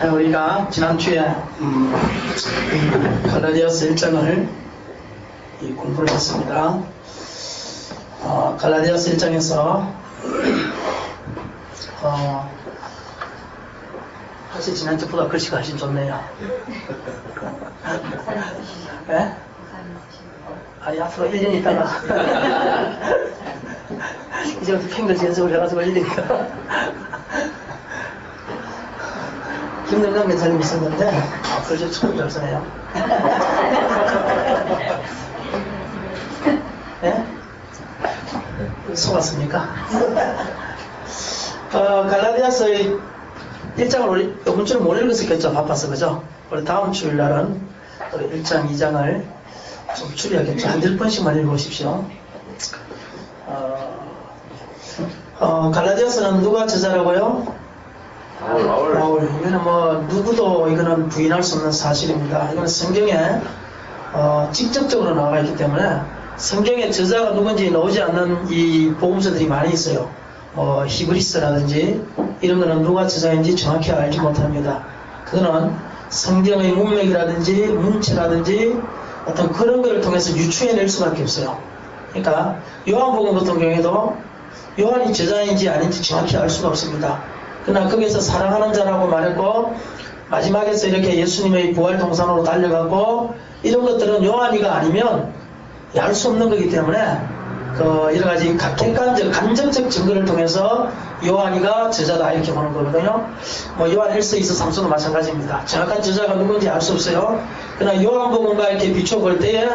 우리가 지난주에 갈라디아서 1장을 공부를 했습니다. 갈라디아서 1장에서 사실 지난주보다 글씨가 훨씬 좋네요. 네? 아니 앞으로 1년 있다가 이제부터 팽글지 연습을 해가지고 1년이니까 김능남 매사님 있었는데 글씨 참 잘 쓰네요. 네? 속았습니까? 갈라디아서의 1장을 이번 주는 못 읽었었겠죠. 바빠서 그죠? 우리 다음 주일날은 1장 2장을 좀 줄여야겠죠. 한 10번씩만 읽어보십시오. 갈라디아서는 누가 저자라고요? 바울. 이거는 뭐 누구도 이거는 부인할 수 없는 사실입니다. 이거는 성경에 직접적으로 나와 있기 때문에 성경에 저자가 누군지 나오지 않는 이 복음서들이 많이 있어요. 뭐 히브리서라든지 이런 거는 누가 저자인지 정확히 알지 못합니다. 그거는 성경의 문맥이라든지 문체라든지 어떤 그런 것을 통해서 유추해낼 수밖에 없어요. 그러니까 요한복음 같은 경우에도 요한이 저자인지 아닌지 정확히 알 수가 없습니다. 그러나 거기서 사랑하는 자라고 말했고 마지막에서 이렇게 예수님의 부활 동산으로 달려가고 이런 것들은 요한이가 아니면 알 수 없는 거기 때문에 여러 가지 객관적, 간접적 증거를 통해서 요한이가 저자다 이렇게 보는 거거든요. 뭐 요한 1서, 2서, 3서도 마찬가지입니다. 정확한 저자가 누군지 알 수 없어요. 그러나 요한복음과 이렇게 비춰볼 때에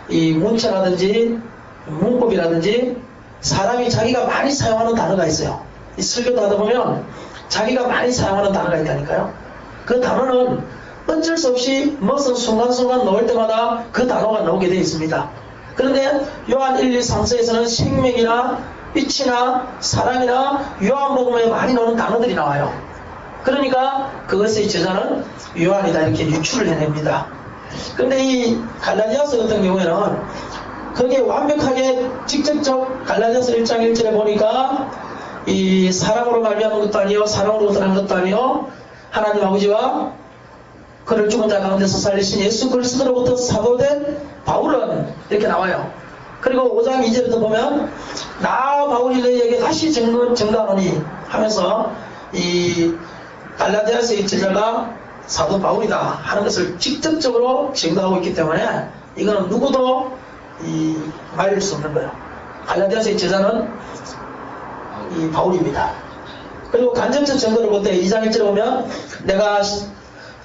이 문체라든지 문법이라든지 사람이 자기가 많이 사용하는 단어가 있어요. 이 설교도 하다 보면 자기가 많이 사용하는 단어가 있다니까요. 그 단어는 어쩔 수 없이 무슨 순간순간 나올 때마다 그 단어가 나오게 되어 있습니다. 그런데 요한 1, 2, 3서에서는 생명이나 빛이나 사랑이나 요한복음에 많이 나오는 단어들이 나와요. 그러니까 그것의 저자는 요한이다 이렇게 유추를 해냅니다. 그런데 이 갈라디아서 같은 경우에는 거기에 완벽하게 직접적 갈라디아서 1장 1절에 보니까 이 사랑으로 말미암은 것도 아니요 사랑으로 떠난 것도 아니요 하나님 아버지와 그를 죽은 자 가운데서 살리신 예수 그리스도로부터 사도된 바울은 이렇게 나와요. 그리고 5장 2절에도 보면 나 바울이 너희에게 다시 증거하노니 하면서 이 갈라디아서의 저자가 사도 바울이다 하는 것을 직접적으로 증거하고 있기 때문에 이거는 누구도 말릴 수 없는 거예요. 갈라디아서의 저자는 이 바울입니다. 그리고 간접적 증거를 볼 때 2장 1절에 보면 내가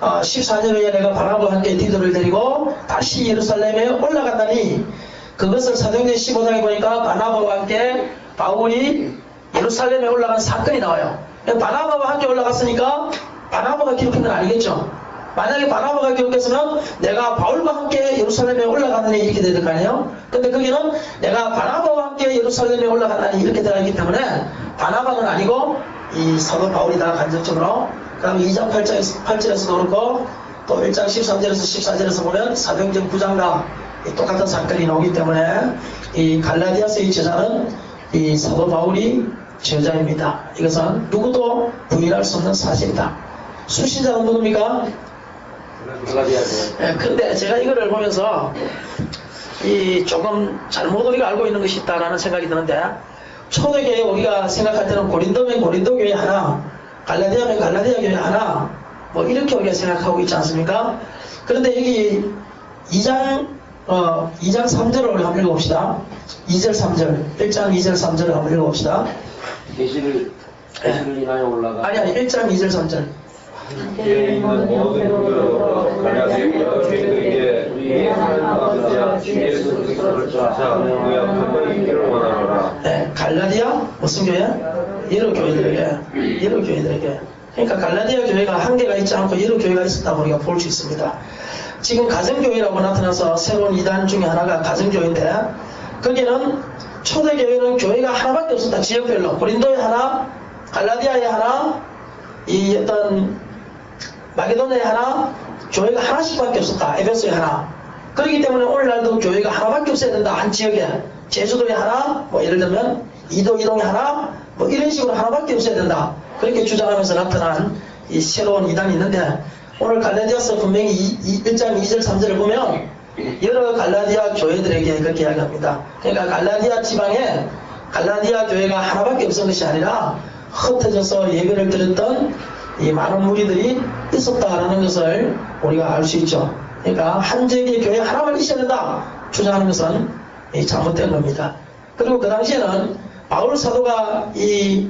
14년 후에 내가 바나바와 함께 디도를 데리고 다시 예루살렘에 올라간다니 그것을 사도행전 15장에 보니까 바나바와 함께 바울이 예루살렘에 올라간 사건이 나와요. 바나바와 함께 올라갔으니까 바나바가 기록한 건 아니겠죠. 만약에 바나바가 기록했으면 내가 바울과 함께 예루살렘에 올라갔다니 이렇게 되는 거 아니에요? 근데 거기는 내가 바나바와 함께 예루살렘에 올라갔다니 이렇게 되어있기 때문에 바나바는 아니고 이 사도 바울이다 간접적으로. 그 다음에 2장 8절에서도 그렇고 또 1장 13절에서 14절에서 보면 사도행전 9장과 똑같은 사건이 나오기 때문에 이 갈라디아서의 저자는 이 사도 바울이 저자입니다. 이것은 누구도 부인할 수 없는 사실이다. 수신자는 누굽니까? 근데 제가 이거를 보면서 조금 잘못 우리가 알고 있는 것이 있다라는 생각이 드는데 초대교회 우리가 생각할 때는 고린도면 고린도 교회 하나 갈라디아면 갈라디아 교회 하나 뭐 이렇게 우리가 생각하고 있지 않습니까? 그런데 여기 2장 3절을 우리 한번 읽어봅시다. 2절 3절 1장 2절 3절을 한번 읽어봅시다. 계시를 인하여 올라가 아니 1장 2절 3절 교회에 있는 모든 교회로 갈라디아 교회에게 우리의 하나님 아버지와 주 예수 그리스도를 쫓아 우리가 가까이 있기를 원하노라. 네, 갈라디아 무슨 교회? 여러 교회들에게 그러니까 갈라디아 교회가 한계가 있지 않고 여러 교회가 있었다고 우리가 볼 수 있습니다. 지금 가정교회라고 나타나서 새로운 이단 중에 하나가 가정교회인데 거기는 초대교회는 교회가 하나밖에 없었다. 지역별로 고린도에 하나 갈라디아에 하나 이 어떤 마게도냐에 하나 교회가 하나씩밖에 없었다. 에베소에 하나. 그렇기 때문에 오늘날도 교회가 하나밖에 없어야 된다. 한 지역에 제주도에 하나 뭐 예를 들면 이동에 하나 뭐 이런 식으로 하나밖에 없어야 된다. 그렇게 주장하면서 나타난 이 새로운 이단이 있는데 오늘 갈라디아서 분명히 1장 2절 3절을 보면 여러 갈라디아 교회들에게 그렇게 이야기합니다. 그러니까 갈라디아 지방에 갈라디아 교회가 하나밖에 없었던 것이 아니라 흩어져서 예배를 드렸던 이 많은 무리들이 있었다라는 것을 우리가 알 수 있죠. 그러니까 한 지역의 교회 하나만 있어야 된다 주장하는 것은 잘못된 겁니다. 그리고 그 당시에는 바울 사도가 이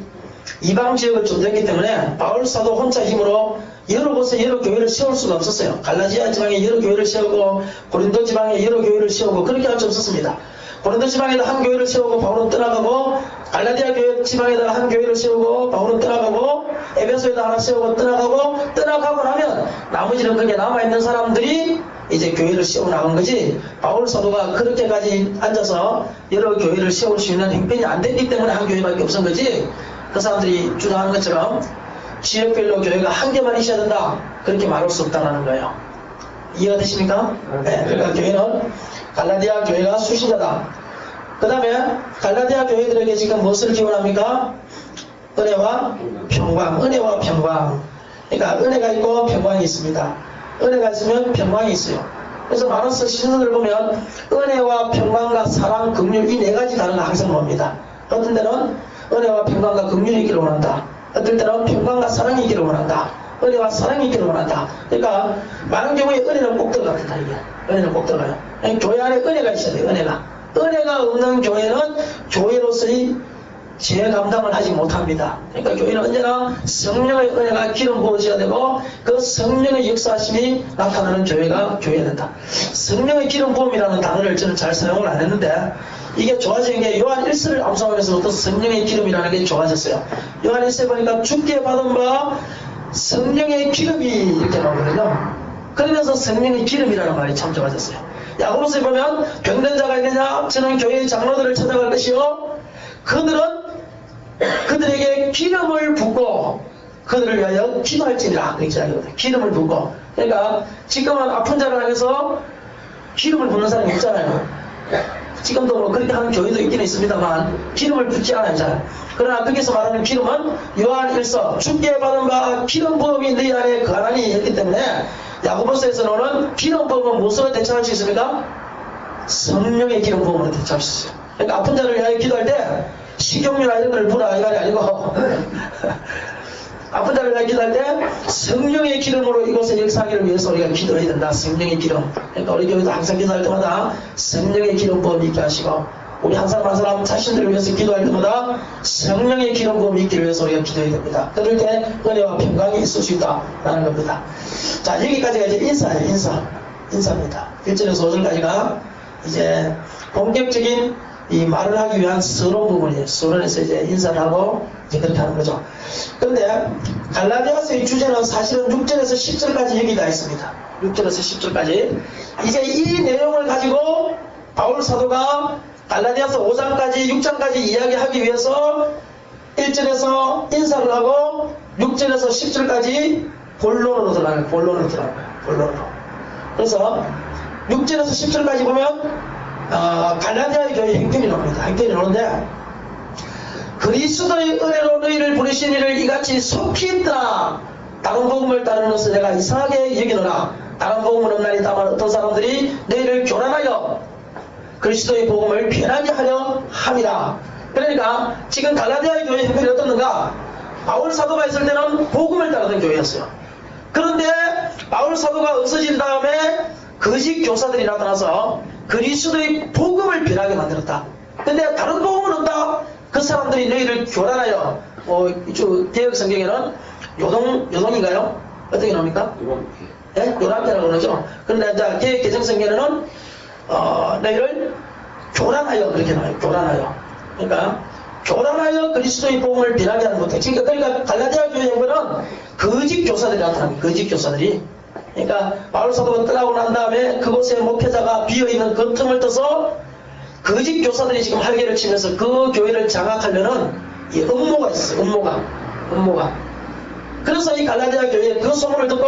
이방 지역을 존재했기 때문에 바울 사도 혼자 힘으로 여러 곳에 여러 교회를 세울 수가 없었어요. 갈라디아 지방에 여러 교회를 세우고 고린도 지방에 여러 교회를 세우고 그렇게 할 수 없었습니다. 고린도 지방에다 한 교회를 세우고 바울은 떠나가고 갈라디아 교회 지방에다 한 교회를 세우고 바울은 떠나가고 에베소에다 하나 세우고 떠나가고 나면 나머지는 거기에 남아있는 사람들이 이제 교회를 세워 나간 거지 바울 사도가 그렇게까지 앉아서 여러 교회를 세울 수 있는 형편이 안 됐기 때문에 한 교회밖에 없은 거지 그 사람들이 주장하는 것처럼 지역별로 교회가 한 개만 있어야 된다 그렇게 말할 수 없다는 거예요. 이해가 되십니까? 네, 그러니까 교회는 갈라디아 교회가 수신자다. 그 다음에 갈라디아 교회들에게 지금 무엇을 기원합니까? 은혜와 평강, 은혜와 평강. 그러니까 은혜가 있고 평강이 있습니다. 은혜가 있으면 평강이 있어요. 그래서 많은 신서들을 보면 은혜와 평강과 사랑, 긍휼 이 네 가지 단어가 항상 나옵니다. 어떤 때는 은혜와 평강과 긍휼이 있기를 원한다. 어떨 때는 평강과 사랑이 있기를 원한다. 은혜와 사랑이 있기를 원한다. 그러니까 많은 경우에 은혜는 꼭 들어갑니다. 이게 은혜는 꼭 들어가요. 교회 안에 은혜가 있어야 돼요. 은혜가 없는 교회는 교회로서의 제 감당을 하지 못합니다. 그러니까 교회는 언제나 성령의 은혜가 기름 부어져야 되고 그 성령의 역사하심이 나타나는 교회가 교회가 된다. 성령의 기름 부음이라는 단어를 저는 잘 사용을 안 했는데 이게 좋아진 게 요한 1서를 암송하면서부터 성령의 기름이라는 게 좋아졌어요. 요한 1서에 보니까 주께 받은 바 성령의 기름이 이렇게 나오거든요. 그러면서 성령의 기름이라는 말이 참 좋아졌어요. 야고보서에 보면 병든 자가 있느냐 저는 교회의 장로들을 찾아갈 것이요 그들에게 기름을 붓고 그들을 위하여 기도할지니라 그렇게 이야기하거든요. 기름을 붓고 그러니까 지금은 아픈 자를 향해서 기름을 붓는 사람이 있잖아요. 지금도 뭐 그렇게 하는 교회도 있긴 있습니다만 기름을 붓지 않아요. 잘. 그러나 거기서 말하는 기름은 요한 1서 주께 받은 바 기름 부음이 너희 안에 거하나니 했기 때문에 야고보서에서는 기름 부음은 무엇으로 대처할 수 있습니까? 성령의 기름 부음으로 대처할 수 있어요. 그러니까 아픈 자를 위하여 기도할 때 식용유나 이런 걸 부라 이 말이 아니고 아픈 자를 위하여 기도할 때 성령의 기름으로 이곳에 역사하기를 위해서 우리가 기도해야 된다. 성령의 기름. 그러니까 우리 교회도 항상 기도할 때마다 성령의 기름 부음이 있게 하시고 우리 한 사람 한 사람 자신들을 위해서 기도할 때마다 성령의 기름 부음이 있기를 위해서 우리가 기도해야 됩니다. 그럴 때 은혜와 평강이 있을 수 있다라는 겁니다. 자, 여기까지가 이제 인사예요. 인사입니다. 1절에서 5절까지가 이제 본격적인 이 말을 하기 위한 서론 부분이에요. 서론에서 이제 인사를 하고 이제 그렇게 하는 거죠. 그런데 갈라디아서의 주제는 사실은 6절에서 10절까지 얘기가 있습니다. 6절에서 10절까지 이제 이 내용을 가지고 바울 사도가 갈라디아서 5장까지 6장까지 이야기하기 위해서 1절에서 인사를 하고 6절에서 10절까지 본론으로 들어가요. 본론으로. 그래서 6절에서 10절까지 보면 갈라디아의 교회 행편이 나옵니다. 행편이 나오는데 그리스도의 은혜로 너희를 부르신 이를 이같이 속히 있다. 다른 복음을 따르는 것을 내가 이상하게 여기노라. 다른 복음은 없나니 다만 어떤 사람들이 너희를 교란하여 그리스도의 복음을 변하게 하려 함이라. 그러니까 지금 갈라디아의 교회 형편이 어떻는가? 바울 사도가 있을 때는 복음을 따르던 교회였어요. 그런데 바울 사도가 없어진 다음에 거짓 교사들이 나타나서 그리스도의 복음을 변하게 만들었다. 근데 다른 복음은 없다. 그 사람들이 너희를 교란하여 이쪽 개혁 성경에는 요동인가요? 어떻게 나옵니까? 네? 요란계라고 그러죠. 그런데 이제 개혁 개정 성경에는 너희를 교란하여 그렇게 나와요. 교란하여. 그러니까 교란하여 그리스도의 복음을 변하게 하는 것도. 그러니까 갈라디아 교회 형편은 거짓 교사들이 나타납니다. 거짓 교사들이. 그러니까 바울 사도가 떠나고 난 다음에 그곳에 목회자가 비어있는 그 틈을 떠서 거짓 교사들이 지금 활개를 치면서 그 교회를 장악하려는 이 음모가 있어요. 음모가. 그래서 이 갈라디아 교회에 그 소문을 듣고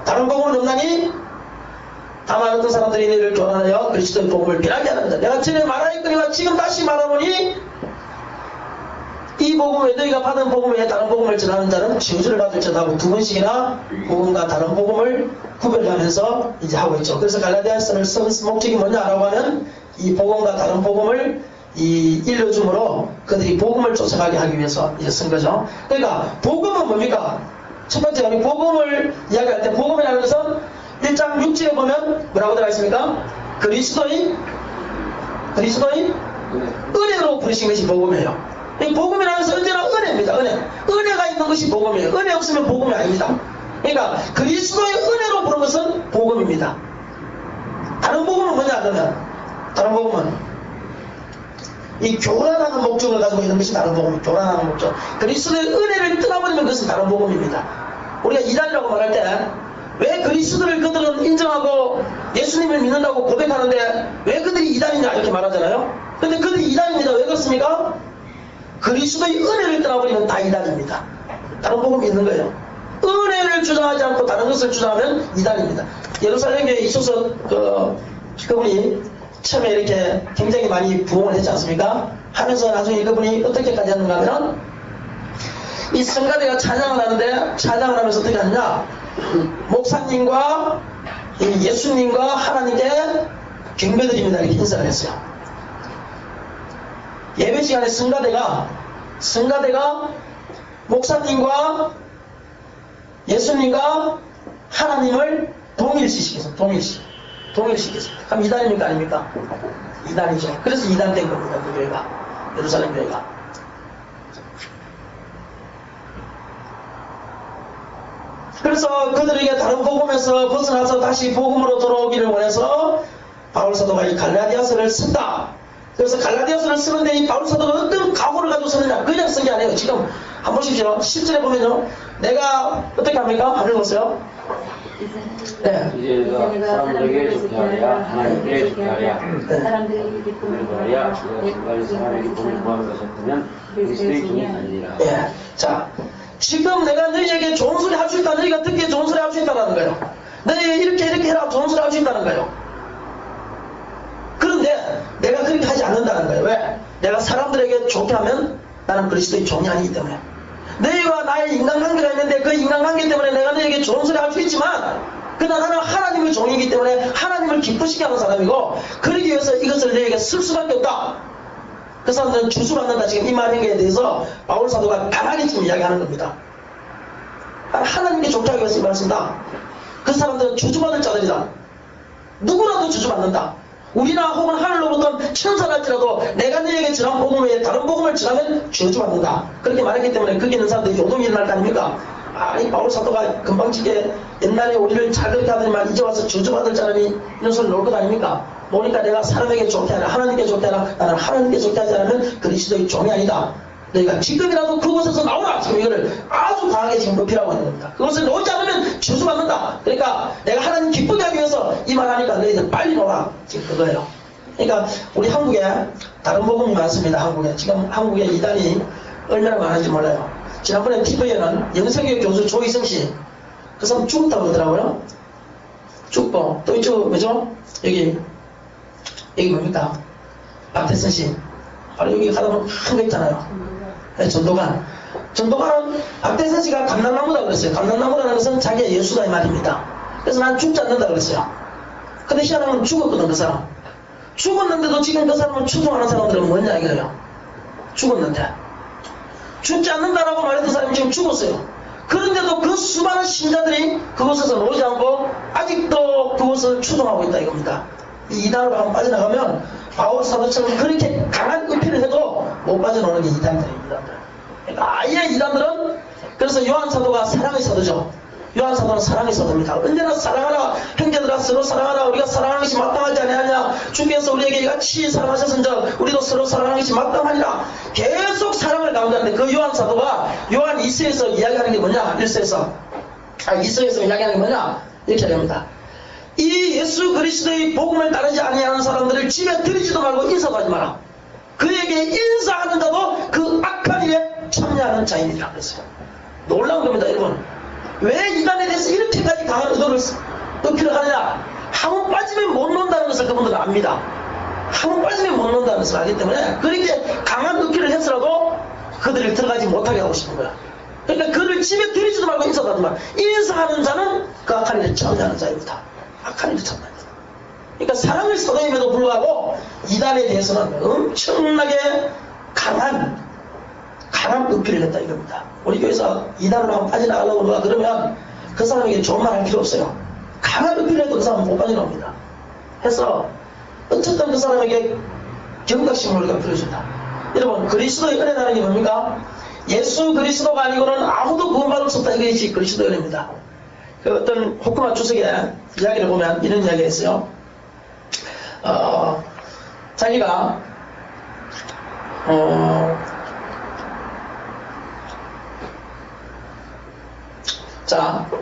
다른 복음은 없나니 다만 어떤 사람들이 너희를 교란하여 그리스도의 복음을 변하게 하는다. 내가 전에 말하였거니와 지금 다시 말하노니 이 복음에 너희가 받은 복음에 다른 복음을 전하는 자는 저주를 받을지어다 하고 두 번씩이나 복음과 다른 복음을 구별하면서 이제 하고 있죠. 그래서 갈라디아서를 쓴 목적이 뭐냐라고 하면 이 복음과 다른 복음을 일러줌으로 그들이 복음을 쫓아가게 하기 위해서 이제 쓴 거죠. 그러니까 복음은 뭡니까? 첫 번째 우리 복음을 이야기할 때 복음이라는 것은 1장 6절에 보면 뭐라고 들어가 있습니까? 그리스도의 은혜로 부르신 것이 복음이에요. 이 복음이라는 것은 언제나 은혜입니다. 은혜가 있는 것이 복음이에요. 은혜 없으면 복음이 아닙니다. 그러니까 그리스도의 은혜로 부른 것은 복음입니다. 다른 복음은 뭐냐 그러면 다른 복음은 이 교란하는 목적을 가지고 있는 것이 다른 복음, 교란하는 목적. 그리스도의 은혜를 떠나버리면 그것은 다른 복음입니다. 우리가 이단이라고 말할 때 왜 그리스도를 그들은 인정하고 예수님을 믿는다고 고백하는데 왜 그들이 이단이냐 이렇게 말하잖아요. 근데 그들이 이단입니다. 왜 그렇습니까? 그리스도의 은혜를 떠나버리면 다 이단입니다. 다른 복음이 있는 거예요. 은혜를 주장하지 않고 다른 것을 주장하면 이단입니다. 예루살렘 교회에 있어서 그분이 처음에 이렇게 굉장히 많이 부흥을 했지 않습니까? 하면서 나중에 그분이 어떻게까지 했는가 하면 이 성가대가 찬양을 하는데 찬양을 하면서 어떻게 하느냐 목사님과 예수님과 하나님께 경배드립니다 이렇게 인사를 했어요. 예배 시간에 성가대가 목사님과 예수님과 하나님을 동일시켰어요. 동일시켰어요. 그럼 이단입니까 아닙니까? 이단이죠. 그래서 이단된 겁니다. 그 교회가 예루살렘 교회가. 그래서 그들에게 다른 복음에서 벗어나서 다시 복음으로 돌아오기를 원해서 바울 사도가 이 갈라디아서를 쓴다. 그래서 갈라디아서를 쓰는데 이 바울 사도가 어떤 각오를 가지고 쓰느냐 그냥 쓴 게 아니에요. 지금 한번 보십시오. 10절에 보면요 내가 어떻게 합니까? 한번 보세요. 네. 이제 사람들에게 좋게 하랴 하나님께 좋게 하랴 사람들에게 기쁨을 구하랴 내가 사람에게 기쁨을 구하는 것이었다면 그리스도의 종이 아니라. 예. 자 지금 내가 너희에게 좋은 소리 할 수 있다. 너희가 듣기에 좋은 소리 할 수 있다는 거예요. 너희 이렇게 해라 좋은 소리 할 수 있다는 거예요. 그런데 내가 그렇게 하지 않는다는 거예요. 왜? 내가 사람들에게 좋게 하면 나는 그리스도의 종이 아니기 때문에. 너희와 나의 인간관계가 있는데 그 인간관계 때문에 내가 너희에게 좋은 소리 할 수 있지만 그러나 나는 하나님의 종이기 때문에 하나님을 기쁘시게 하는 사람이고 그러기 위해서 이것을 너희에게 쓸 수밖에 없다. 그 사람들은 주수받는다. 지금 이 말행위에 대해서 바울 사도가 강하게 지금 이야기하는 겁니다. 하나님께 좋게 하기 위해서 이 말을 쓴다. 그 사람들은 주주받을 자들이다. 누구라도 주주받는다. 우리나 혹은 하늘로부터 천사랄지라도 내가 너에게 전한 복음 외에 다른 복음을 전하면 저주받는다. 그렇게 말했기 때문에 거기 있는 사람들이 요동이 일어날 거 아닙니까? 이 바울 사도가 금방지게 옛날에 우리를 잘 그렇게 하더니만 이제 와서 저주받을 사람이 이런 소리 놓을 것 아닙니까? 보니까 내가 사람에게 좋게 하라 하나님께 좋게 하라 나는 하나님께 좋게 하지 않으면 그리스도의 종이 아니다. 너희가 지금이라도 그곳에서 나오라. 지금 이거를 아주 강하게 지금 높이라고 하는 겁니다. 그것을 놓지 않으면 저주받는다. 그러니까 내가 하나님 기쁘게 하기 위해서 이 말하니까 너희들 빨리 놓아라. 지금 그거예요. 그러니까 우리 한국에 다른 복음이 많습니다. 한국에 지금 한국에 이단이 얼마나 많은지 몰라요. 지난번에 TV에는 영성교 교수 조희성씨 그 사람 죽었다고 그러더라고요. 죽고 또 이쪽 뭐죠? 여기 뭡니까? 박태선씨 바로 여기 가다 보면 큰 거 있잖아요. 네, 전도관은 박태선씨가 감람나무다 그랬어요. 감람나무라는 것은 자기가 예수다 이 말입니다. 그래서 난 죽지 않는다 그랬어요. 근데 희한한 건 죽었거든. 그 사람 죽었는데도 지금 그 사람을 추종하는 사람들은 뭐냐 이거예요. 죽었는데 죽지 않는다라고 말했던 사람이 지금 죽었어요. 그런데도 그 수많은 신자들이 그곳에서 놓지 않고 아직도 그곳을 추종하고 있다 이겁니다. 이 이단으로 한번 빠져나가면 바울 사도처럼 그렇게 강한 의피를 해도 못 빠져나오는 게 이단들입니다. 그러니까 아예 이단들은 그래서 요한 사도가 사랑의 사도죠. 요한 사도는 사랑의 사도입니다. 언제나 사랑하라 형제들아 서로 사랑하라. 우리가 사랑하는 것이 마땅하지 아니하냐. 주께서 우리에게 이같이 사랑하셨은즉 우리도 서로 사랑하는 것이 마땅하니라. 계속 사랑을 나온다는데 그 요한 사도가 요한 2서에서 이야기하는 게 뭐냐. 1서에서 2서에서 이야기하는 게 뭐냐 이렇게 됩니다. 이 예수 그리스도의 복음을 따르지 아니하는 사람들을 집에 들이지도 말고 인사도 하지 마라. 그에게 인사하는 자도 그 악한 일에 참여하는 자입니다. 그랬어요. 놀라운 겁니다 여러분. 왜 이단에 대해서 이렇게까지 강한 의도를 높이려 하느냐. 한번 빠지면 못 논다는 것을 그분들은 압니다. 한번 빠지면 못 논다는 것을 알기 때문에 그렇게 강한 높이를 했으라도 그들을 들어가지 못하게 하고 싶은 거야. 그러니까 그를 집에 들이지도 말고 인사하지 마. 인사하는 자는 그 악한 일을 정리하는 자입니다. 악한 일을 정리하는 자. 그러니까 사랑을 선언임에도 불구하고 이단에 대해서는 엄청나게 강한 어필을 했다 이겁니다. 우리 교회에서 이단으로 한번 빠져나가려고 누가 그러면 그 사람에게 좋은 말 할 필요 없어요. 강한 어필을 해도 그 사람은 못 빠져나옵니다. 해서 어쨌든 그 사람에게 경각심을 우리가 부여준다. 여러분, 그리스도의 은혜라는 게 뭡니까? 예수 그리스도가 아니고는 아무도 구원받을 수 없다. 이것이 그리스도의 은혜입니다. 그 어떤 호크마 주석의 이야기를 보면 이런 이야기가 있어요. 자기가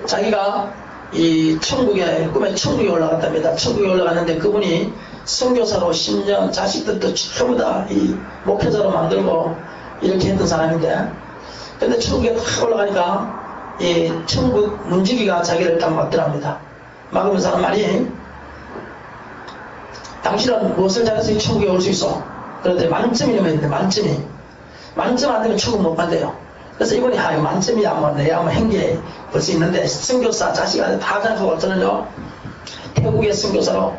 자기가 이 꿈에 천국에 올라갔답니다. 천국에 올라갔는데 그분이 선교사로 10년 자식들도 전부 다 이 목회자로 만들고 이렇게 했던 사람인데, 근데 천국에 탁 올라가니까 이 천국 문지기가 자기를 딱 맞더랍니다. 막으면서 하는 말이, 당신은 무엇을 잘해서 이 천국에 올 수 있어? 그런데 만점이라고 했는데 만점 안 되면 천국 못 간대요. 그래서 이분이 이거 만점이야 뭐 내가 뭐 행기에 볼 수 있는데 선교사 자식한테 다 생각하고 저는요 태국의 선교사로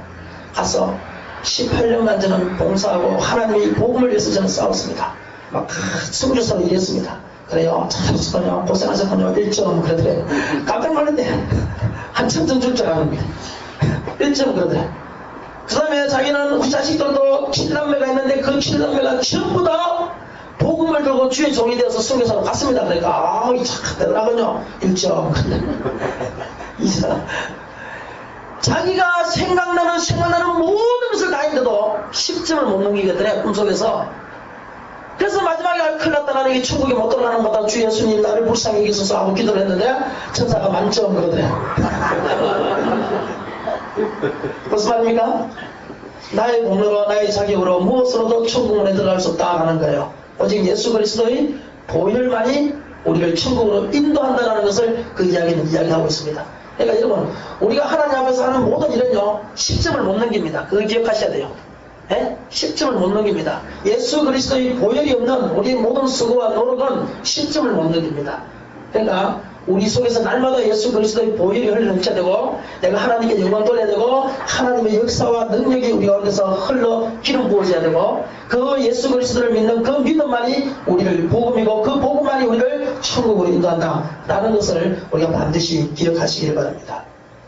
가서 18년간 저는 봉사하고 하나님의 복음을 위해서 저는 싸웠습니다. 막 선교사로 일했습니다. 그래요. 잘하셨군요. 고생하셨군요. 1점 그러더래. 깜짝 놀랐네. 한참 전 줄 줄 알았는데 1점 그러더래. 그 다음에 자기는 우리 자식들도 7남매가 있는데 그 7남매가 전부 다 복음을 들고 주의 종이 되어서 선교사로 갔습니다. 그러니까 이 참 대단하군요. 1점. 이 사람 자기가 생각나는 모든 것을 다 했는데도 10점을 못 넘기겠더래. 꿈속에서. 그래서 마지막에 큰일 났다. 나는 이 천국에 못 들어가는 것보다 주 예수님 나를 불쌍히 여기소서 하고 기도를 했는데 천사가 만점 그러더래. 무슨 말입니까? 나의 공로로 나의 자격으로 무엇으로도 천국문에 들어갈 수 없다 하는 거예요. 오직 예수 그리스도의 보혈만이 우리를 천국으로 인도한다는 것을 그 이야기는 이야기하고 있습니다. 그러니까 여러분, 우리가 하나님 앞에서 하는 모든 일은요 10점을 못 넘깁니다. 그걸 기억하셔야 돼요. 10점을 못 넘깁니다. 예수 그리스도의 보혈이 없는 우리의 모든 수고와 노력은 10점을 못 넘깁니다. 그러니까 우리 속에서 날마다 예수 그리스도의 보혈이 흘러넘쳐야 되고, 내가 하나님께 영광 돌려야 되고, 하나님의 역사와 능력이 우리 가운데서 흘러 기름 부어져야 되고, 그 예수 그리스도를 믿는 그 믿음만이 우리를 복음이고, 그 복음만이 우리를 천국으로 인도한다 라는 것을 우리가 반드시 기억하시길 바랍니다.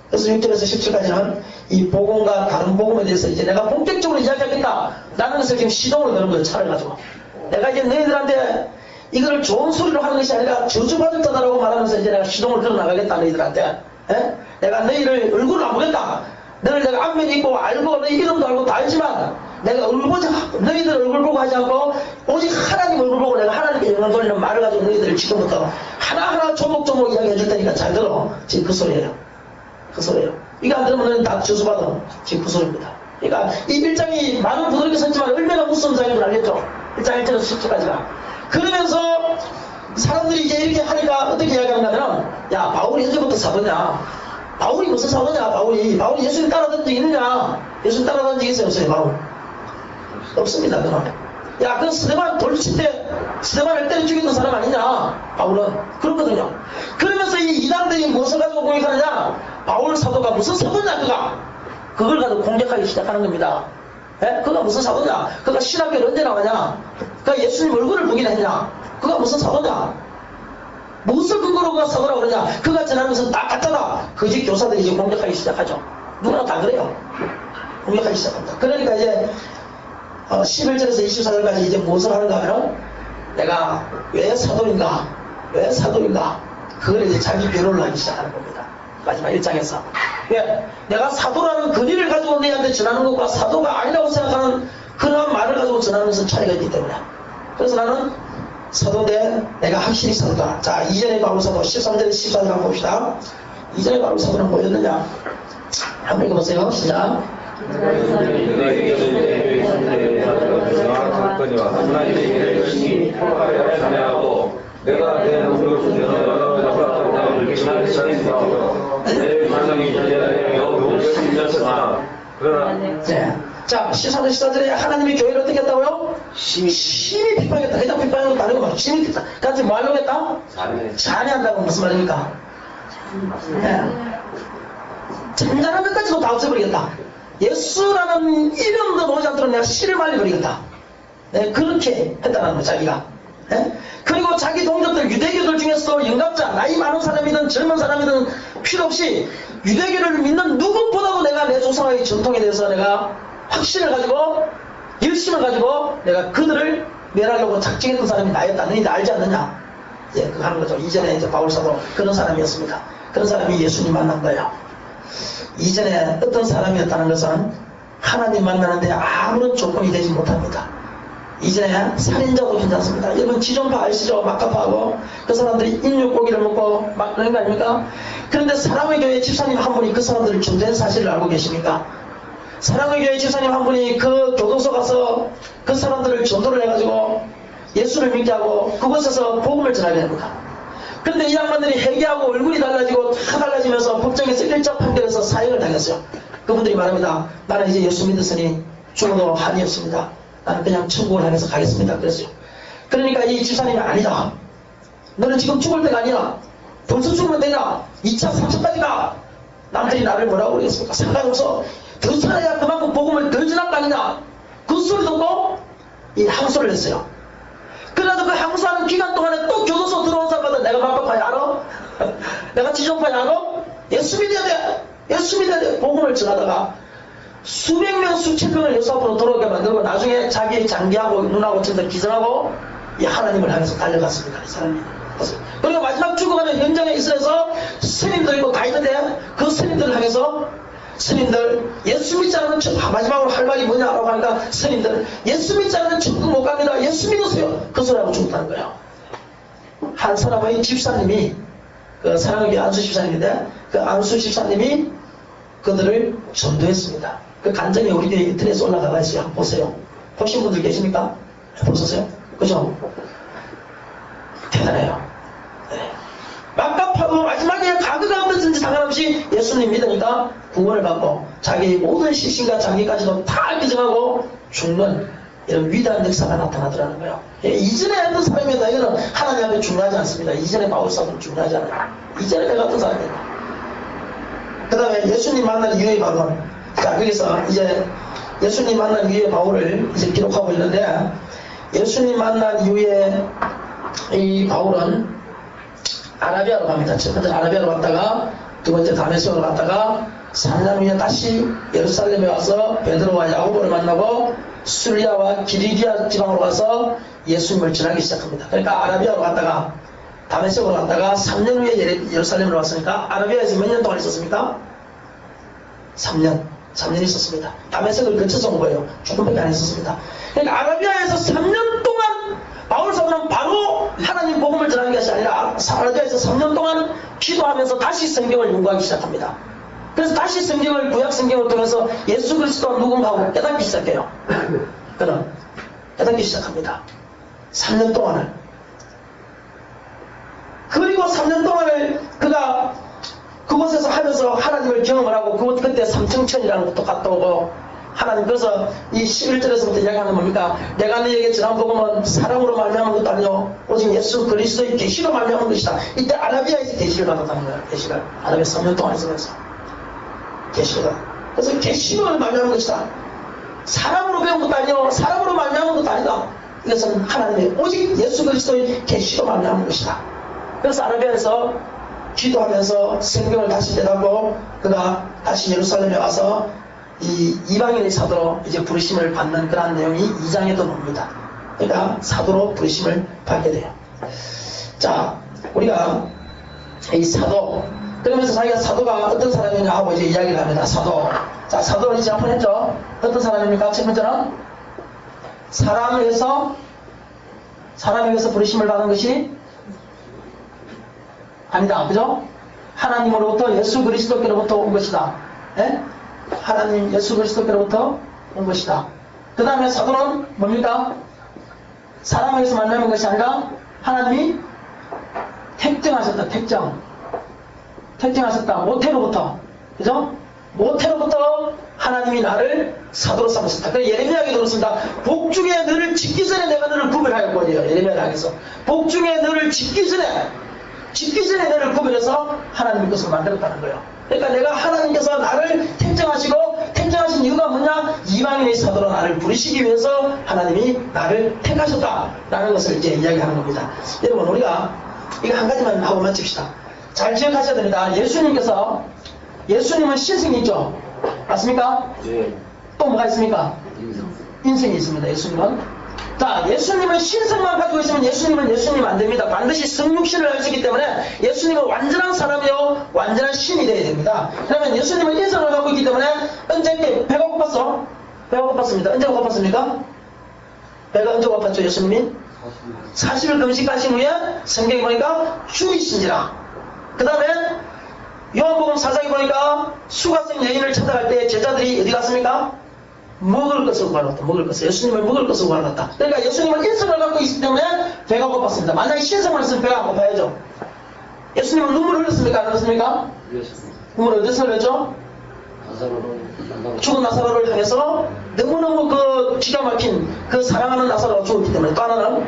그래서 6절에서 17까지는 이 복음과 다른 복음에 대해서 이제 내가 본격적으로 이야기하겠다 라는 것을 지금 시동을 거는 거예요. 차를 가지고 내가 이제 너희들한테 이거를 좋은 소리로 하는 것이 아니라 저주받을 자다라고 말하면서 이제 내가 시동을 걸어 나가겠다 너희들한테. 내가 너희를 얼굴을 안 보겠다. 너를 내가 안면이 있고 알고 너희 이름도 알고 다 알지만 내가 너희들 얼굴 보고 하지 않고 오직 하나님 얼굴 보고 내가 하나님께 영광 돌리는 말을 가지고 너희들을 지금부터 하나하나 조목조목 이야기해 줄 테니까 잘 들어. 지금 그 소리예요. 그 소리예요. 이거 안 들으면 너희는 다 저주받아. 지금 그 소리입니다. 그러니까 이 1장이 많은 부드럽게 썼지만 얼마나 무서운 장인 줄 알겠죠? 1장 1절에서 10절까지가. 그러면서 사람들이 이제 이렇게 하니까 어떻게 이야기하냐면, 야 바울이 언제부터 사도냐? 바울이 무슨 사도냐? 바울이 예수님 따라다닌 적 있느냐? 예수님 따라다닌 적 있어요? 없어요? 바울? 없습니다. 그는. 야 그 스데반 돌칠 때 스데반을 때려 죽이는 사람 아니냐? 바울은 그렇거든요. 그러면서 이 이단들이 무엇을 가지고 공격하느냐? 바울 사도가 무슨 사도냐? 그걸 가지고 공격하기 시작하는 겁니다. 그가 무슨 사도냐? 그가 신학교를 언제 나가냐? 그가 예수님 얼굴을 보긴 했냐? 그가 무슨 사도냐? 무엇을 근거로 그가 사도라고 그러냐? 그가 전하면서 딱 갖다가 거짓 교사들이 이제 공격하기 시작하죠. 누구나 다 그래요. 공격하기 시작합니다. 그러니까 이제 11절에서 24절까지 이제 무엇을 하는가 하면, 내가 왜 사도인가? 그걸 이제 자기 변호를 하기 시작하는 겁니다. 마지막 1장에서. 내가 사도라는 근위를 가지고 너희한테 전하는 것과 사도가 아니라고 생각하는 그러한 말을 가지고 전하는 것은 차이가 있기 때문에. 그래서 나는 사도인데 내가 확실히 사도다. 자, 2전의 바울 사도 13절에서 14절 한번 봅시다. 2전의 바울 사도는 뭐였느냐? 한번 읽어보세요. 시작. 하나님의 열심히 포함하여 자네하고 내가 내 몸으로 주제하여 지난 시간에서 내 반성이 전제하여 열심히 하셨으나 그러나 자, 14절에 하나님이 교회를 어떻게 했다고요? 심히 심히 비판했다. 그냥 비판한 것도 아니고 막 심히 비판. 그래서 뭐 하려고 했다? 잔해한다고 무슨 말입니까? 네. 잔잔한 것까지도 다 없애버리겠다. 예수라는 이름도 나오지 않도록 내가 씨를 말려버리겠다. 네, 그렇게 했다는 거 자기가. 네? 그리고 자기 동족들 유대교들 중에서도 영감자 나이 많은 사람이든 젊은 사람이든 필요 없이 유대교를 믿는 누구보다도 내가 내 조상의 전통에 대해서 내가 확신을 가지고 열심을 가지고 내가 그들을 멸하려고 작정했던 사람이 나였다. 너희들 알지 않느냐? 예, 그거 하는 거죠. 이전에 이제 바울사도 그런 사람이었습니다. 그런 사람이 예수님 만난 거예요. 이전에 어떤 사람이었다는 것은 하나님 만나는데 아무런 조건이 되지 못합니다. 이전에 살인자도 괜찮습니다. 여러분 지존파 아시죠? 마카파하고 그 사람들이 인육고기를 먹고 막 그런 거 아닙니까? 그런데 사랑의 교회 집사님 한 분이 그 사람들을 전도한 사실을 알고 계십니까? 사랑의 교회 집사님 한 분이 그 교도소 가서 그 사람들을 전도를 해가지고 예수를 믿게 하고 그곳에서 복음을 전하게 됩니다. 그런데 이 양반들이 회개하고 얼굴이 달라지고 다 달라지면서 법정에서 일자 판결에서 사형을 당했어요. 그분들이 말합니다. 나는 이제 예수 믿었으니 죽어도 한이 없습니다. 나는 그냥 천국을 향해서 가겠습니다. 그랬어요. 그러니까 이 집사님이 아니다. 너는 지금 죽을 때가 아니야. 벌써 죽으면 되냐? 2차, 3차까지 가. 남들이 나를 뭐라고 그러겠습니까? 상관없어. 더 살아야 그만큼 복음을 덜 전할 거 아니냐? 그 소리 듣고 이 항소를 했어요. 그래도 그 항소하는 기간 동안에 또 교도소 들어온 사람마다 내가 마카파야 알아? 내가 지존파야 알아? 예수 믿어야 돼. 예수 믿어야 돼. 복음을 전하다가 수백 명, 수천 명을 예수 앞으로 돌아오게 만들고 나중에 자기 장기하고 눈하고 전부 기절하고 이 하나님을 향해서 달려갔습니다. 이 사람이. 그리고 마지막 죽어가는 현장에 있어서 스님들 있고 다 있는데 그 스님들을 향해서 스님들 예수 믿지 않으면 마지막으로 할 말이 뭐냐라고 하니까 스님들 예수 믿지 않으면 천국 못 갑니다. 예수 믿으세요. 그 소리하고 죽었다는 거예요. 한 사람의 집사님이 그 사랑의 교회 안수 집사님인데 그 안수 집사님이 그들을 전도했습니다. 그 간증이 우리 교회 인터넷에 올라가 있어요. 한번 보세요. 보신 분들 계십니까? 보셨어요? 그죠? 대단해요. 네. 마카파도 마지막에 가그가 없든지 상관없이 예수님 믿으니까 구원을 받고 자기 모든 시신과 장기까지도 다 기증하고 죽는 이런 위대한 역사가 나타나더라는 거예요. 예, 이전에 했던 사람이다. 이거는 하나님 앞에 중요하지 않습니다. 이전에 바울사도는 중요하지 않아요. 이전에 내가 어떤 사람이에요. 그 다음에 예수님 만난 이후의 바울. 자, 거기서 이제 예수님 만난 이후의 바울을 이제 기록하고 있는데 예수님 만난 이후에 이 바울은 아라비아로 갑니다. 첫 번째 아라비아로 갔다가 두 번째 다메섹으로 갔다가 3년 후에 다시 예루살렘에 와서 베드로와 야고보를 만나고 수리아와 기리기아 지방으로 가서 예수님을 전하기 시작합니다. 그러니까 아라비아로 갔다가 다메섹으로 갔다가 3년 후에 예루살렘으로 왔으니까 아라비아에서 몇 년 동안 있었습니까? 3년 있었습니다. 다메섹을 거쳐서 온 거예요. 조금밖에 안 있었습니다. 그러니까 아라비아에서 3년 동안 바울 사도는 바로 하나님 복음을 전하는 것이 아니라 아라비아에서 3년 동안 기도하면서 다시 성경을 연구하기 시작합니다. 그래서 다시 성경을 구약 성경을 통해서 예수 그리스도가 누군가 하고 깨닫기 시작해요. 그는 깨닫기 시작합니다. 3년 동안을. 그리고 3년 동안을 그가 그곳에서 하면서 하나님을 경험을 하고 그때 삼청천이라는 것도 갔다 오고 하나님 그래서 이 11절에서부터 이야기하는 뭡니까? 내가 너에게 전한 복음은 사람으로 말미암은 것도 아니요 오직 예수 그리스도의 계시로 말미암은 것이다. 이때 아라비아에서 계시를 받았다는 거예요. 계시를 아라비아 3년 동안 있으면서 계시가 그래서 계시로 말미암은 것이다. 사람으로 배운 것도 아니요 사람으로 말미암은 것도 아니다. 이것은 하나님의 오직 예수 그리스도의 계시로 말미암은 것이다. 그래서 아라비아에서 기도하면서 성경을 다시 깨닫고 그가 다시 예루살렘에 와서 이 이방인의 사도로 이제 부르심을 받는 그런 내용이 2장에도 나옵니다. 그러니까 사도로 부르심을 받게 돼요. 자, 우리가 이 사도 그러면서 자기가 사도가 어떤 사람이냐 하고 이제 이야기를 합니다. 사도. 자, 사도를 이제 한번 했죠. 어떤 사람입니까? 첫 번째는 사람에게서 부르심을 받은 것이 아니다. 그죠? 하나님으로부터 예수 그리스도께로부터 온 것이다. 예? 하나님 예수 그리스도께로부터 온 것이다. 그 다음에 사도는 뭡니까? 사람에게서 만나는 것이 아니라 하나님이 택정하셨다. 택정하셨다. 모태로부터. 그죠? 모태로부터 하나님이 나를 사도로 삼으셨다. 그래서 예레미야에게 들었습니다. 복중에 너를 짓기 전에 내가 너를 구별하였거든요. 예레미야에서 복중에 너를 짓기 전에 너를 구별해서 하나님의 것을 만들었다는 거예요. 그러니까 내가 하나님께서 나를 택정하신 이유가 뭐냐? 이방인의 사도로 나를 부르시기 위해서 하나님이 나를 택하셨다라는 것을 이제 이야기하는 겁니다. 여러분, 우리가 이거 한 가지만 하고 마칩시다. 잘 기억하셔야 됩니다. 예수님은 신성이죠. 맞습니까? 예. 또 뭐가 있습니까? 인성이 있습니다. 예수님은. 자, 예수님은 신성만 가지고 있으면 예수님은 예수님 안 됩니다. 반드시 성육신을 하시기 때문에 예수님은 완전한 사람이요 완전한 신이 되어야 됩니다. 그러면 예수님은 인성을 갖고 있기 때문에 언제 배가 고팠어? 배가 고팠습니다. 언제 고팠습니까? 배가 언제 고팠죠? 예수님이? 40일 금식하신 후에 성경에 보니까 죽이신지라. 그 다음에 요한복음 4장에 보니까 수가성 여인을 찾아갈 때 제자들이 어디 갔습니까? 먹을 것을 구하러 갔다. 예수님을 먹을 것을 구하러 갔다. 그러니까 예수님은 인성을 갖고 있기 때문에 배가 고팠습니다. 만약에 신성을 했으면 배가 안 고파야죠. 예수님은 눈물을 흘렸습니까? 안 흘렸습니까? 눈물을 어디서 흘렸죠? 죽은 나사로를 향해서 너무너무 그 기가 막힌 그 사랑하는 나사로가 죽었기 때문에. 또 하나는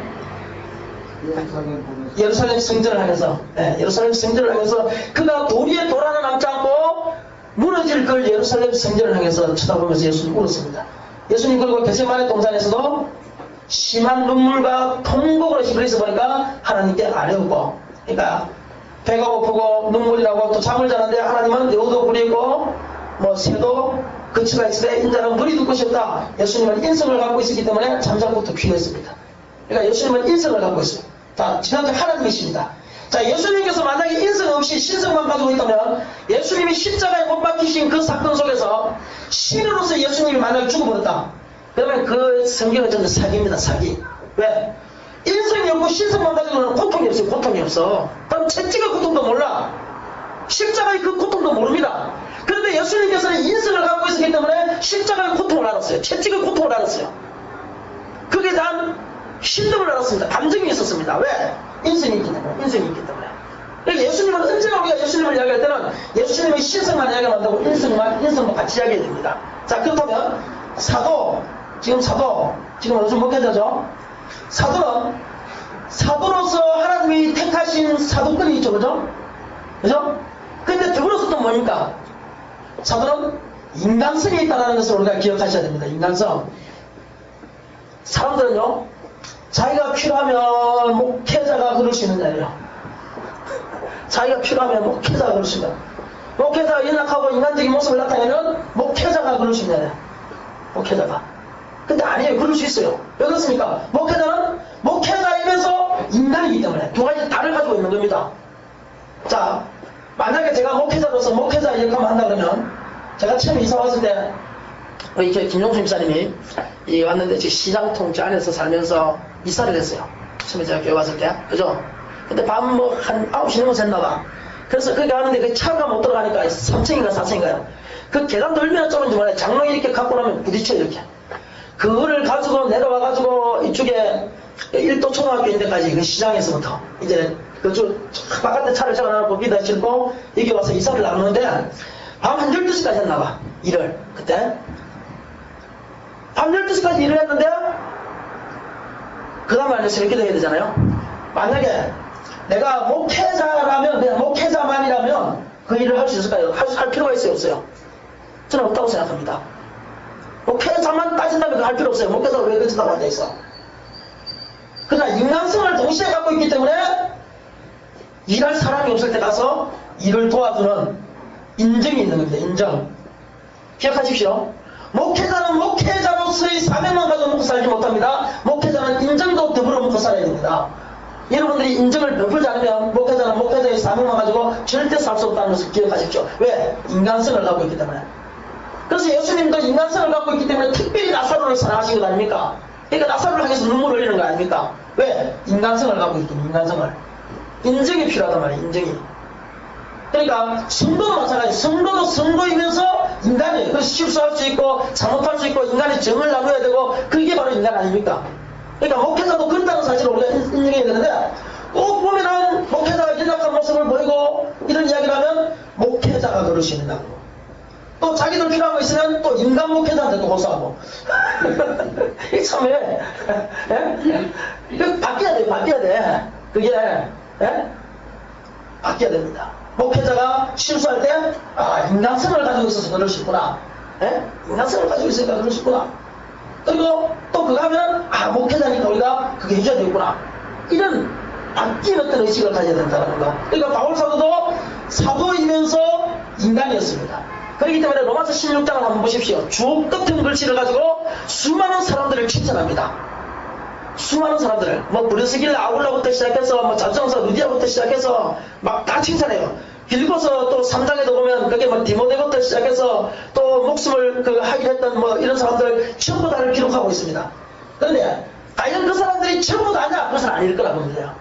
예루살렘 성전을 향해서, 예루살렘 성전을 향해서 그가 돌 위에 돌 하나 남지 않고 무너질 걸 예루살렘 성전을 향해서 쳐다보면서 예수님 울었습니다. 예수님 그리고 겟세마네 동산에서도 심한 눈물과 통곡을 하시고 그래서 보니까 하나님께 아뢰었고, 그러니까 배가 고프고 눈물이 나고 또 잠을 자는데 하나님은 여우도 부리고 뭐 새도 거치가 있을 때 인자는 물이 듣고 싶다. 예수님은 인성을 갖고 있었기 때문에 잠자고부터 귀했습니다. 그러니까 예수님은 인성을 갖고 있어요. 자, 지난주 하나님이십니다. 자, 예수님께서 만약에 인성 없이 신성만 가지고 있다면 예수님이 십자가에 못 박히신 그 사건 속에서 신으로서 예수님이 만약에 죽어버렸다. 그러면 그 성경은 전부 사기입니다. 사기. 왜? 인성이 없고 신성만 가지고는 고통이 없어요. 고통이 없어. 그럼 채찍의 고통도 몰라. 십자가의 그 고통도 모릅니다. 그런데 예수님께서는 인성을 갖고 있었기 때문에 십자가의 고통을 알았어요. 채찍의 고통을 알았어요. 그게 단 신동을 알았습니다. 감정이 있었습니다. 왜? 인성이 있기 때문에. 그러니까 예수님은 언제나 우리가 예수님을 이야기할 때는 예수님의 신성만 이야기하면 안 되고 인성도 같이 이야기해야 됩니다. 자, 그렇다면 지금 요즘 목회자죠? 사도로서 하나님이 택하신 사도권이 있죠. 그죠? 근데 더불어서 또 뭡니까? 사도는 인간성이 있다는 것을 우리가 기억하셔야 됩니다. 인간성. 사람들은요, 자기가 필요하면 목회자가 그럴 수 있는 자예요. 자기가 필요하면 목회자가 그럴 수 있는 자예요. 목회자가 연락하고 인간적인 모습을 나타내면 목회자가 그럴 수 있는 자예요. 목회자가. 근데 아니에요. 그럴 수 있어요. 왜 그렇습니까? 목회자는 목회자이면서 인간이기 때문에 두 가지 다를 가지고 있는 겁니다. 자, 만약에 제가 목회자로서 목회자 역할을 한다 그러면 제가 처음 이사 왔을 때 이렇게 김종수 집사님이 왔는데 시장 통째 안에서 살면서 이사를 했어요. 처음에 제가 교회 왔을 때. 그죠? 근데 밤 한 9시 넘어서 했나봐. 그래서 거기 가는데 그 차가 못 들어가니까 3층인가 4층인가요? 그 계단도 얼마나 좁은지 몰라요. 장롱 이렇게 갖고 나면 부딪혀 이렇게. 그거를 가지고 내려와가지고 이쪽에 1도 초등학교 있는 데까지 그 시장에서부터 이제 그쪽 바깥에 차를 적어놔놓고 거기다 싣고 여기 와서 이사를 나누는데 밤 한 12시까지 했나봐. 일을. 그때. 밤 12시까지 일을 했는데 그 다음에 안에 새벽 기도해야 되잖아요. 만약에 내가 목회자라면 그냥 목회자만이라면 그 일을 할 수 있을까요? 할 필요가 있어요? 없어요? 저는 없다고 생각합니다. 목회자만 따진다면 할 필요 없어요. 목회자가 왜 그렇다고 앉아있어? 그러나 인간성을 동시에 갖고 있기 때문에 일할 사람이 없을 때 가서 일을 도와주는 인정이 있는 겁니다. 인정. 기억하십시오. 목회자는 목회자로서의 사명만 가지고 먹고 살지 못합니다. 목회자는 인정도 더불어 먹고 살아야 됩니다. 여러분들이 인정을 베풀지 않으면 목회자는 목회자의 사명만 가지고 절대 살 수 없다는 것을 기억하십시오. 왜? 인간성을 갖고 있기 때문에. 그래서 예수님도 인간성을 갖고 있기 때문에 특별히 나사로를 사랑하신 것 아닙니까? 그러니까 나사로를 향해서 눈물을 흘리는 거 아닙니까? 왜? 인간성을 갖고 있기 때문에. 인간성을. 인정이 필요하단 말이에요. 인정이. 그러니까 성도도 마찬가지. 성도도 성도이면서 인간이에요. 그래서 실수할 수 있고 잘못할 수 있고 인간의 정을 나눠야 되고 그게 바로 인간 아닙니까? 그러니까 목회자도 그렇다는 사실을 우리가 인정해야 되는데 꼭 보면은 목회자가 연약한 모습을 보이고 이런 이야기를 하면 목회자가 그럴 수 있다고. 또 자기들 필요한 거 있으면 또 인간 목회자한테 또 호소하고. 이게 참 왜? 이거 바뀌어야 돼, 바뀌어야 돼. 그게, 바뀌어야 됩니다. 목회자가 실수할 때, 인간성을 가지고 있어서 그럴 수 있구나. 인간성을 가지고 있으니까 그럴 수 있구나. 그리고 또 그거 하면, 목회자니까 우리가 그게 해줘야 되겠구나. 이런 바뀐 어떤 의식을 가져야 된다는 거. 그러니까 바울 사도도 사도이면서 인간이었습니다. 그렇기 때문에 로마서 16장을 한번 보십시오. 주옥 같은 글씨를 가지고 수많은 사람들을 칭찬합니다. 수많은 사람들을 브르스길라 아굴라부터 시작해서 잡성서 루디아부터 시작해서 막 다 칭찬해요. 빌고서 또 3장에도 보면 그게 디모데부터 시작해서 또 목숨을 하기로 했던 이런 사람들 전부 다를 기록하고 있습니다. 그런데 과연 그 사람들이 전부 다냐? 그것은 아닐 거라 봅니다.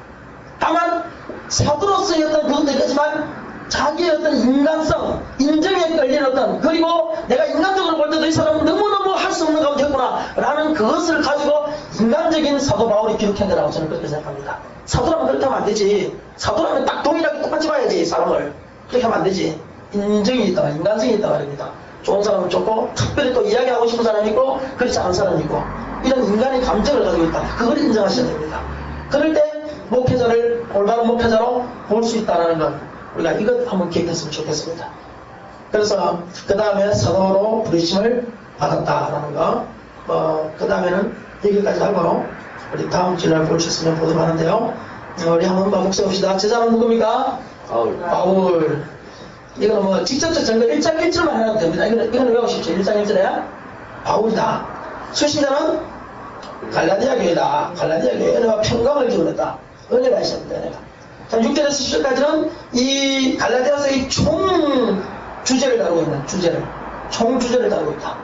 다만 사도로서의 어떤 그것도 있지만 자기의 어떤 인간성, 인정에 끌린 어떤, 그리고 내가 인간적으로 볼 때도 이 사람은 너무너무 할 수 없는 가운데 했구나 라는 그것을 가지고 인간적인 사도 바울이 기록한다라고 저는 그렇게 생각합니다. 사도라면 그렇게 하면 안 되지. 사도라면 딱 동일하게 똑같이 봐야지, 사람을. 그렇게 하면 안 되지. 인정이 있다, 인간성이 있다 말입니다. 좋은 사람은 좋고 특별히 또 이야기하고 싶은 사람이 있고 그렇지 않은 사람이 있고 이런 인간의 감정을 가지고 있다. 그걸 인정하셔야 됩니다. 그럴 때 목회자를 올바른 목회자로 볼 수 있다는 것, 우리가 이것 한번 기억했으면 좋겠습니다. 그래서 그 다음에 사도로 부르심을 받았다라는 거, 그 다음에는 여기까지 하고 우리 다음 주일날 볼 수 있으면 보도록 하는데요. 우리 한번 묵상합시다. 제자는 누굽니까? 바울. 이거는 직접적 증거 1장 1절만 해도 됩니다. 이거는 외우십시오. 1장 1절에 바울이다. 수신자는 갈라디아 교회다. 갈라디아 교회 은혜와 평강을 기원했다. 은혜가 있었는데 은혜가. 자, 6절에서 10절까지는 이 갈라디아서의 총 주제를 다루고 있는 총 주제를 다루고 있다.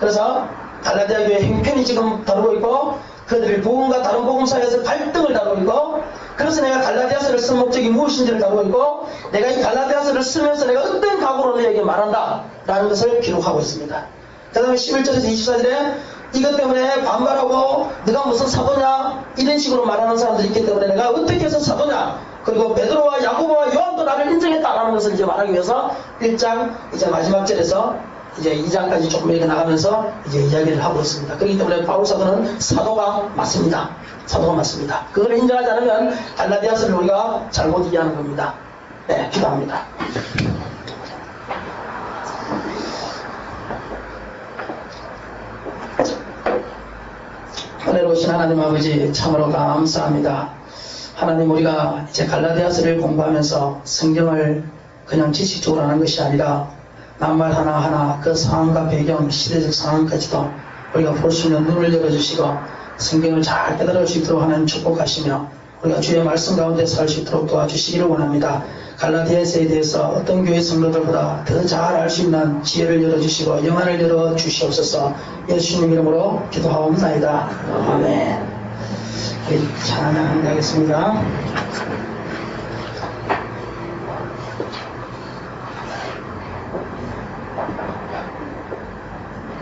그래서 갈라디아 교회 행편이 지금 다루고 있고 그들의 복음과 다른 복음 사이에서 갈등을 다루고 있고, 그래서 내가 갈라디아서를 쓴 목적이 무엇인지를 다루고 있고, 내가 이 갈라디아서를 쓰면서 내가 어떤 각오로 너에게 말한다 라는 것을 기록하고 있습니다. 그 다음에 11절에서 24절에 이것 때문에 반발하고 네가 무슨 사도냐 이런 식으로 말하는 사람들이 있기 때문에 내가 어떻게 해서 사도냐, 그리고 베드로와 야고보와 요한도 나를 인정했다라는 것을 이제 말하기 위해서 1장 이제 마지막 절에서 이제 2장까지 조금 이렇게 나가면서 이제 이야기를 하고 있습니다. 그렇기 때문에 바울 사도는 사도가 맞습니다. 사도가 맞습니다. 그걸 인정하지 않으면 갈라디아서를 우리가 잘못 이해하는 겁니다. 네, 기도합니다. 은혜로우신 하나님 아버지, 참으로 감사합니다. 하나님, 우리가 이제 갈라디아서를 공부하면서 성경을 그냥 지식적으로 하는 것이 아니라 낱말 하나하나 그 상황과 배경, 시대적 상황까지도 우리가 볼 수 있는 눈을 열어주시고 성경을 잘 깨달을 수 있도록 하는 축복하시며 우리가 주의 말씀 가운데 살 수 있도록 도와주시기를 원합니다. 갈라디아서에 대해서 어떤 교회 성도들보다 더 잘 알 수 있는 지혜를 열어주시고 영안을 열어주시옵소서. 예수님 이름으로 기도하옵나이다. 아멘. 찬양 하겠습니다.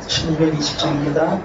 1220장입니다.